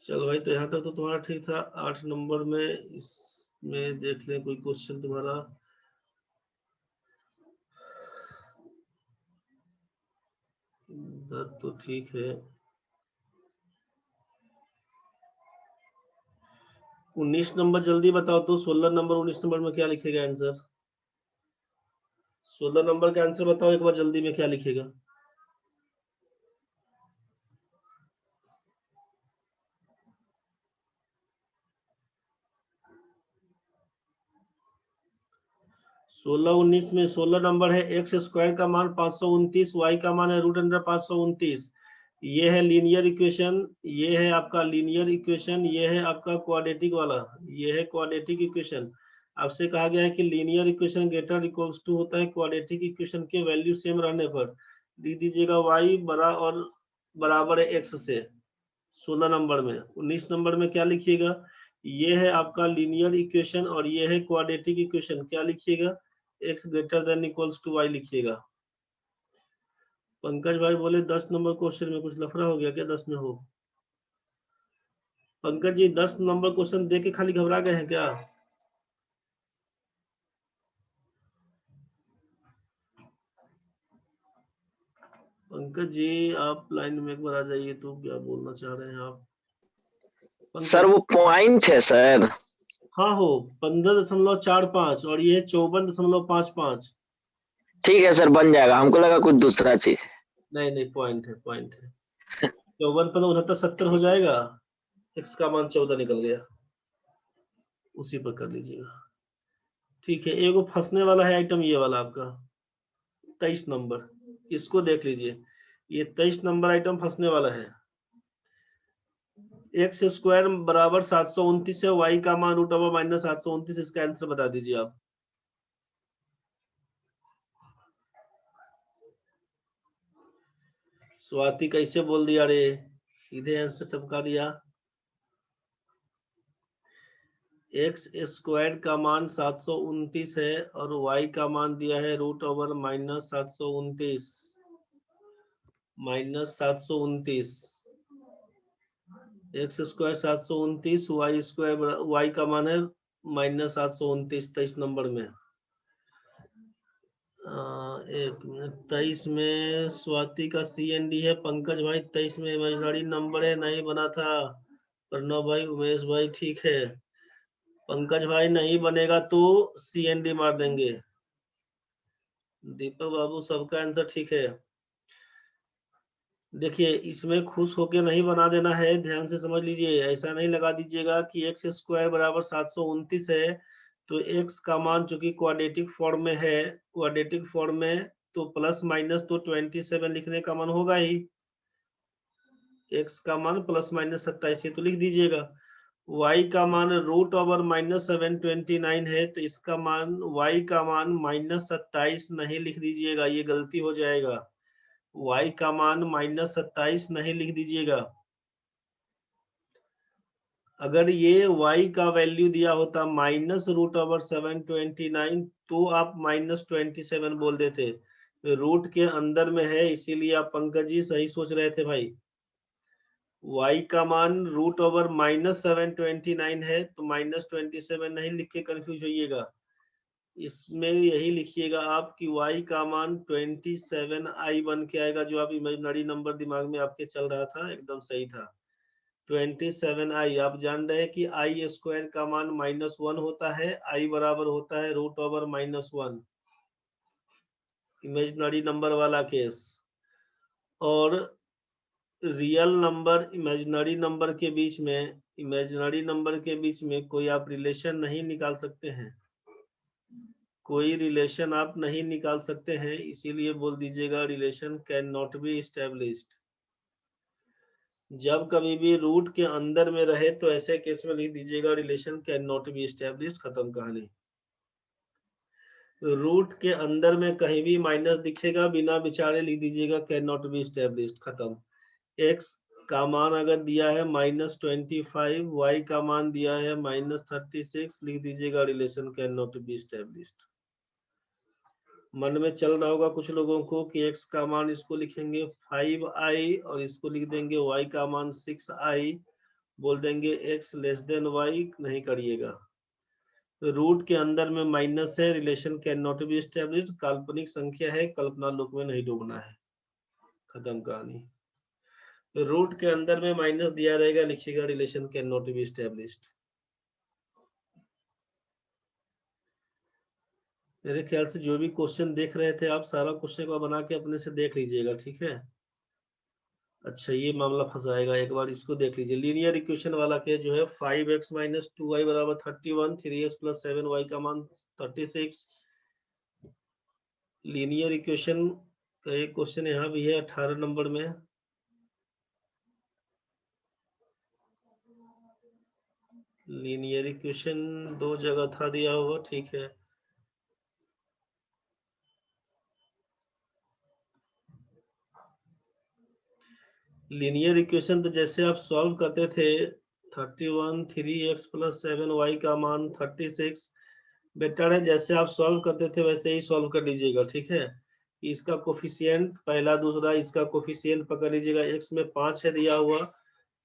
चलो भाई, तो यहाँ तक तो तुम्हारा ठीक था। 8 नंबर में इसमें देख लें कोई क्वेश्चन तुम्हारा। इधर तो ठीक है। 19 नंबर जल्दी बताओ तो। 16 नंबर 19 नंबर में क्या लिखेगा आंसर? 16 नंबर का आंसर बताओ एक बार जल्दी में, क्या लिखेगा? सोलह 19 में 16 नंबर है। एक्स स्क्वायर का मान 529, वाई का मान है रूट अंडर 529। ये है लीनियर इक्वेशन, ये है आपका लीनियर इक्वेशन, ये है आपका क्वाड्रेटिक वाला, ये है क्वाड्रेटिक इक्वेशन। आपसे कहा गया है कि linear equation greater equals to होता है क्वाड्रेटिक इक्वेशन के वैल्यू सेम रहने पर। लिख दीजिएगा वाई बड़ा और बराबर है एक्स से। 16 नंबर में। 19 नंबर में क्या लिखिएगा? ये है आपका लीनियर इक्वेशन और ये है क्वाड्रेटिक इक्वेशन। क्या लिखिएगा? X greater than equals to Y लिखिएगा। पंकज भाई बोले 10 नंबर क्वेश्चन में कुछ लफड़ा हो गया क्या? 10 में हो? पंकज जी 10 नंबर क्वेश्चन देख के खाली घबरा गए हैं क्या? पंकज जी आप लाइन में एक बार आ जाइए, तो क्या बोलना चाह रहे हैं आप? सर पंकज। वो पॉइंट है सर। हाँ हो। 15.45 और ये 54.55। ठीक है सर, बन जाएगा, हमको लगा कुछ दूसरा चीज है। नहीं नहीं, पॉइंट है, पॉइंट है। 54 15 69 70 हो जाएगा। एक्स का मान 14 निकल गया। उसी पर कर लीजिएगा। ठीक है, एगो फंसने वाला है आइटम ये वाला आपका 23 नंबर। इसको देख लीजिए। ये 23 नंबर आइटम फंसने वाला है। एक्स स्क्वायर बराबर 729 है, वाई का मान रूट ओवर माइनस 729। इसका आंसर बता दीजिए आप। स्वाति कैसे बोल दिया रे? सीधे आंसर चमका दिया। एक्स स्क्वायर का मान 729 है और वाई का मान दिया है root over minus 729। Minus 729। X square 729, Y square Y का मान है माइनस 729 23 नंबर में। एक मिनट। 23 में स्वाति का सी एन डी है। पंकज भाई 23 में इमेजिनरी नंबर है, नहीं बना था। प्रणव भाई, उमेश भाई ठीक है। पंकज भाई नहीं बनेगा तो सी एन डी मार देंगे। दीपक बाबू सबका आंसर ठीक है। देखिए इसमें खुश होके नहीं बना देना है, ध्यान से समझ लीजिए। ऐसा नहीं लगा दीजिएगा कि एक्स स्क्वायर बराबर 729 है तो एक्स का मान चूंकि क्वाड्रेटिक फॉर्म में है, क्वाड्रेटिक फॉर्म में तो प्लस माइनस तो 27 लिखने का मन होगा ही। एक्स का मान प्लस माइनस 27 तो लिख दीजिएगा। y का मान रूट ओवर माइनस 729 है तो इसका मान y का मान माइनस 27 नहीं लिख दीजिएगा, ये गलती हो जाएगा। y का मान माइनस 27 नहीं लिख दीजिएगा। अगर ये y का वैल्यू दिया होता माइनस रूट ओवर 729 तो आप माइनस 27 बोल देते। रूट के अंदर में है इसीलिए आप पंकज जी सही सोच रहे थे भाई। y का मान रूट ओवर माइनस 729 है तो माइनस 27 नहीं लिख के कंफ्यूज होइएगा। इसमें यही लिखिएगा आप कि y का मान 27i बन के आएगा। जो आप इमेजिनरी नंबर दिमाग में आपके चल रहा था एकदम सही था। 27i। आप जान रहे हैं कि आई स्क्वायर का मान -1 होता है, i बराबर होता है रूट ओवर -1। इमेजिनरी नंबर वाला केस। और रियल नंबर इमेजिनरी नंबर के बीच में, इमेजिनरी नंबर के बीच में कोई आप रिलेशन नहीं निकाल सकते हैं। कोई रिलेशन आप नहीं निकाल सकते हैं, इसीलिए बोल दीजिएगा relation can not be established. जब कभी भी रूट के अंदर में रहे तो ऐसे केस में लिख दीजिएगा relation can not be established, खत्म कहानी। रूट के अंदर में कहीं भी माइनस दिखेगा बिना विचारे लिख दीजिएगा कैन नॉट बी एस्टेब्लिश्ड, खत्म। एक्स का मान अगर दिया है -25, वाई का मान दिया है -36, लिख दीजिएगा relation can not be established. मन में चल रहा होगा कुछ लोगों को कि एक्स का मान इसको लिखेंगे 5i और इसको लिख देंगे y का मान 6i बोल देंगे x लेस देन y, नहीं करिएगा। तो रूट के अंदर में माइनस है, relation can not be established, काल्पनिक संख्या है, कल्पना लोक में नहीं डूबना है, खत्म कहानी। तो रूट के अंदर में माइनस दिया रहेगा, लिखिएगा relation can not be established. मेरे ख्याल से जो भी क्वेश्चन देख रहे थे आप, सारा क्वेश्चन को बना के अपने से देख लीजिएगा, ठीक है। अच्छा, ये मामला फंसाएगा, एक बार इसको देख लीजिए। लीनियर इक्वेशन वाला के जो है 5x माइनस 2y बराबर 31, 3x प्लस 7y का मान 36। लीनियर इक्वेशन का एक क्वेश्चन यहाँ भी है 18 नंबर में। लीनियर इक्वेशन 2 जगह था दिया हुआ, ठीक है। लीनियर इक्वेशन तो जैसे आप सॉल्व करते थे 31, 3x प्लस 7y का मान 36, बेटर है जैसे आप सॉल्व करते थे वैसे ही सॉल्व कर लीजिएगा, ठीक है। इसका कोफिशिएंट पहला दूसरा, इसका कोफिशिएंट पकड़ लीजिएगा। x में 5 है दिया हुआ,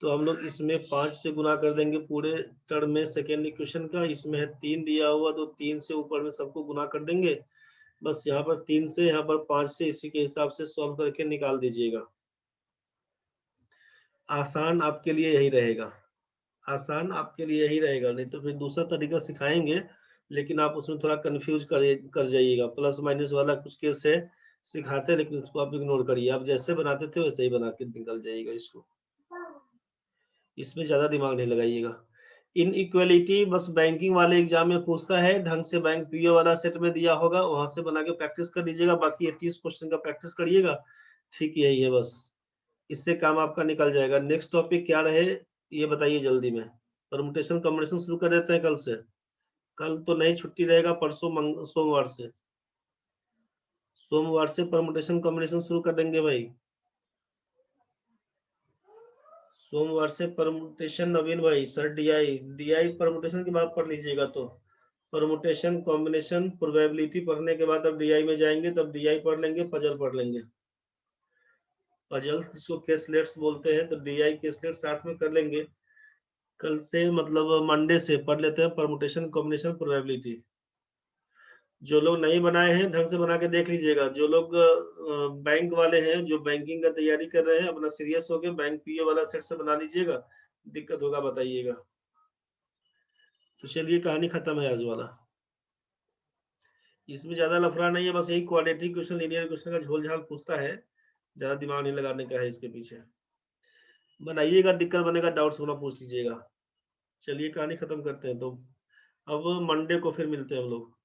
तो हम लोग इसमें 5 से गुना कर देंगे पूरे टर्म में सेकेंड इक्वेशन का। इसमें है 3 दिया हुआ, तो 3 से ऊपर में सबको गुना कर देंगे। बस यहाँ पर 3 से, यहाँ पर 5 से, इसी के हिसाब से सॉल्व करके निकाल दीजिएगा। आसान आपके लिए यही रहेगा, आसान आपके लिए यही रहेगा। नहीं तो फिर दूसरा तरीका सिखाएंगे, लेकिन आप उसमें थोड़ा कंफ्यूज कर जाइएगा। प्लस माइनस वाला कुछ केस है सिखाते, लेकिन उसको आप इग्नोर करिए। आप जैसे बनाते थे वैसे ही बना के निकल जाइएगा इसको, इसमें ज्यादा दिमाग नहीं लगाइएगा। इन इक्वलिटी बस बैंकिंग वाले एग्जाम में पूछता है, ढंग से बैंक पीओ वाला सेट में दिया होगा, वहां से बना के प्रैक्टिस कर लीजिएगा। बाकी ये 30 क्वेश्चन का प्रैक्टिस करिएगा, ठीक यही है बस, इससे काम आपका निकल जाएगा। नेक्स्ट टॉपिक क्या रहे ये बताइए जल्दी में। परमुटेशन कॉम्बिनेशन शुरू कर देते हैं कल से। कल तो नहीं, छुट्टी रहेगा, परसों सोमवार से, सोमवार से परमुटेशन कॉम्बिनेशन शुरू कर देंगे भाई। सोमवार से परमुटेशन, नवीन भाई सर डीआई डीआई परमुटेशन की बात पढ़ लीजिएगा। तो परमुटेशन कॉम्बिनेशन प्रोबेबिलिटी पढ़ने के बाद अब डीआई में जाएंगे, तब डीआई पढ़ लेंगे, पजल पढ़ लेंगे। पजल्स जिसको केसलेट्स बोलते हैं, तो डीआई केसलेट साथ में कर लेंगे। कल से मतलब मंडे से पढ़ लेते हैं परमुटेशन कॉम्बिनेशन प्रोबेबिलिटी। जो लोग नहीं बनाए हैं ढंग से बना के देख लीजिएगा। जो लोग बैंक वाले हैं, जो बैंकिंग का तैयारी कर रहे हैं, अपना सीरियस होके बैंक पीओ वाला सेट से बना लीजिएगा। दिक्कत होगा बताइएगा। तो चलिए, कहानी खत्म है आज वाला। इसमें ज्यादा लफड़ा नहीं है, बस यही क्वाड्रेटिक क्वेश्चन, लीनियर क्वेश्चन का झोल झाल पूछता है, ज्यादा दिमाग नहीं लगाने का है इसके पीछे। बनाइएगा, दिक्कत बनेगा डाउट्स होना पूछ लीजिएगा। चलिए, कहानी खत्म करते हैं। तो अब मंडे को फिर मिलते हैं हम लोग।